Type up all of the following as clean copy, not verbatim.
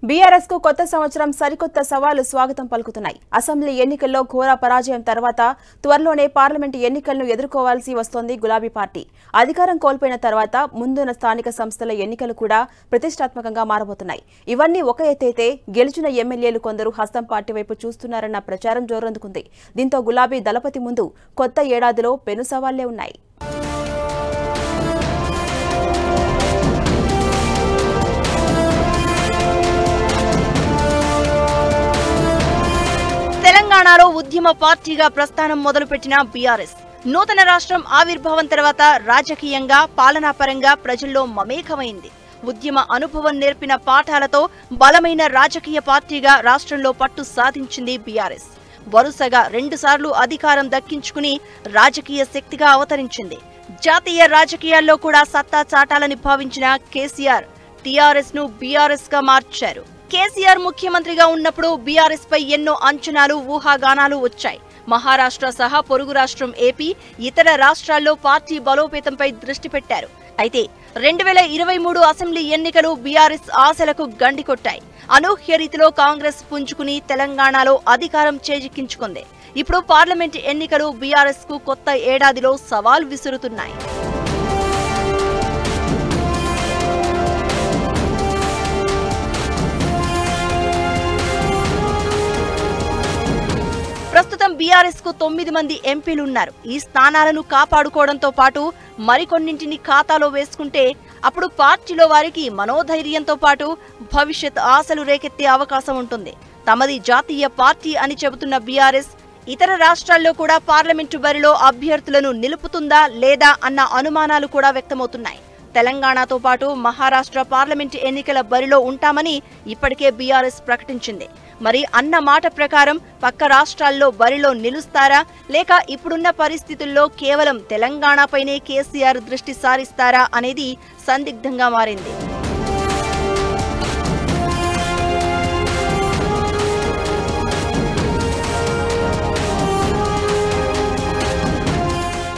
BRS కు కొత్త సంవత్సరం సరికొత్త సవాళ్లు స్వాగతం పలుకుతున్నాయి. అసెంబ్లీ ఎన్నికల్లో ఘోర పరాజయం తర్వాత త్వరలోనే పార్లమెంటు ఎన్నికలను ఎదుర్కోవాల్సి వస్తోంది గులాబీ పార్టీ. అధికారం కోల్పోయిన తర్వాత ముందున్న స్థానిక సంస్థల ఎన్నికలు కూడా ప్రతిష్టాత్మకంగా మారబోతున్నాయి. ఇవన్నీ ఒక ఎత్తైతే గెలిచిన ఎమ్మెల్యేలు కొందరు హస్తం పార్టీ వైపు చూస్తున్నారన్న ప్రచారం జోరందుకుంది. దీంతో గులాబీ దళపతి ముందు కొత్త ఏడాదిలో పెను సవాళ్లే ఉన్నాయి. తెలంగాణలో ఉద్యమ పార్టీగా ప్రస్థానం మొదలుపెట్టిన బీఆర్ఎస్ నూతన రాష్ట్రం ఆవిర్భావం తర్వాత రాజకీయంగా పాలనాపరంగా ప్రజల్లో మమేకమైంది. ఉద్యమ అనుభవం నేర్పిన పాఠాలతో బలమైన రాజకీయ పార్టీగా రాష్ట్రంలో పట్టు సాధించింది బీఆర్ఎస్. వరుసగా 2 సార్లు అధికారం దక్కించుకుని రాజకీయ శక్తిగా అవతరించింది. జాతీయ రాజకీయాల్లో కూడా సత్తా చాటాలని భావించిన కేసీఆర్ టీఆర్ఎస్ ను బీఆర్ఎస్ గా మార్చారు. కేసీఆర్ ముఖ్యమంత్రిగా ఉన్నప్పుడు బీఆర్ఎస్ పై ఎన్నో అంచనాలు ఊహాగానాలు వచ్చాయి. మహారాష్ట్ర సహా పొరుగు రాష్ట్రం ఏపీ, ఇతర రాష్ట్రాల్లో పార్టీ బలోపేతంపై దృష్టి పెట్టారు. అయితే 2023 అసెంబ్లీ ఎన్నికలు బీఆర్ఎస్ ఆశలకు గండి కొట్టాయి. అనూహ్య రీతిలో కాంగ్రెస్ పుంజుకుని తెలంగాణలో అధికారం చేజిక్కించుకుంది. ఇప్పుడు పార్లమెంట్ ఎన్నికలు బీఆర్ఎస్ కు కొత్త ఏడాదిలో సవాల్ విసురుతున్నాయి. ప్రస్తుతం బీఆర్ఎస్ కు 9 మంది ఎంపీలున్నారు. ఈ స్థానాలను కాపాడుకోవడంతో పాటు మరికొన్నింటిని ఖాతాలో వేసుకుంటే అప్పుడు పార్టీలో వారికి మనోధైర్యంతో పాటు భవిష్యత్ ఆశలు రేకెత్తే అవకాశం ఉంటుంది. తమది జాతీయ పార్టీ అని చెబుతున్న బీఆర్ఎస్ ఇతర రాష్ట్రాల్లో కూడా పార్లమెంటు బరిలో అభ్యర్థులను నిలుపుతుందా లేదా అన్న అనుమానాలు కూడా వ్యక్తమవుతున్నాయి. తెలంగాణతో పాటు మహారాష్ట్ర పార్లమెంటు ఎన్నికల బరిలో ఉంటామని ఇప్పటికే బీఆర్ఎస్ ప్రకటించింది. మరి అన్న మాట ప్రకారం పక్క రాష్ట్రాల్లో బరిలో నిలుస్తారా లేక ఇప్పుడున్న పరిస్థితుల్లో కేవలం తెలంగాణపైనే కేసీఆర్ దృష్టి సారిస్తారా అనేది సందిగ్ధంగా మారింది.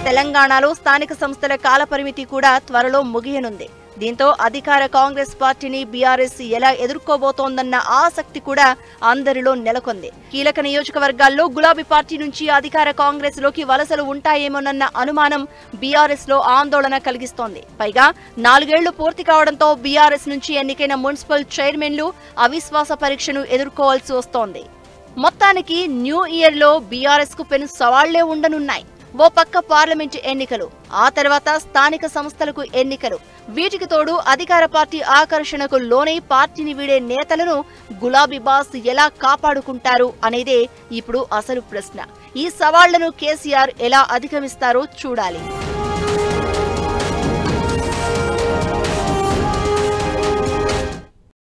తెలంగాణలో స్థానిక సంస్థల కాలపరిమితి కూడా త్వరలో ముగియనుంది. దీంతో అధికార కాంగ్రెస్ పార్టీని బీఆర్ఎస్ ఎలా ఎదుర్కోబోతోందన్న ఆసక్తి కూడా అందరిలో నెలకొంది. కీలక నియోజకవర్గాల్లో గులాబీ పార్టీ నుంచి అధికార కాంగ్రెస్ లోకి వలసలు ఉంటాయేమోనన్న అనుమానం బీఆర్ఎస్ లో ఆందోళన కలిగిస్తోంది. పైగా 4 ఏళ్లు పూర్తి కావడంతో బీఆర్ఎస్ నుంచి ఎన్నికైన మున్సిపల్ చైర్మన్లు అవిశ్వాస పరీక్షను ఎదుర్కోవాల్సి వస్తోంది. మొత్తానికి న్యూ ఇయర్ లో బీఆర్ఎస్ కు పెను సవాళ్లే ఉండనున్నాయి. ఓ పక్క పార్లమెంటు ఎన్నికలు, ఆ తర్వాత స్థానిక సంస్థలకు ఎన్నికలు. వీటికి తోడు అధికార పార్టీ ఆకర్షణకు లోనై పార్టీని వీడే నేతలను గులాబీ బాస్ ఎలా కాపాడుకుంటారు అనేదే ఇప్పుడు అసలు ప్రశ్న. ఈ సవాళ్లను కేసీఆర్ ఎలా అధిగమిస్తారో చూడాలి.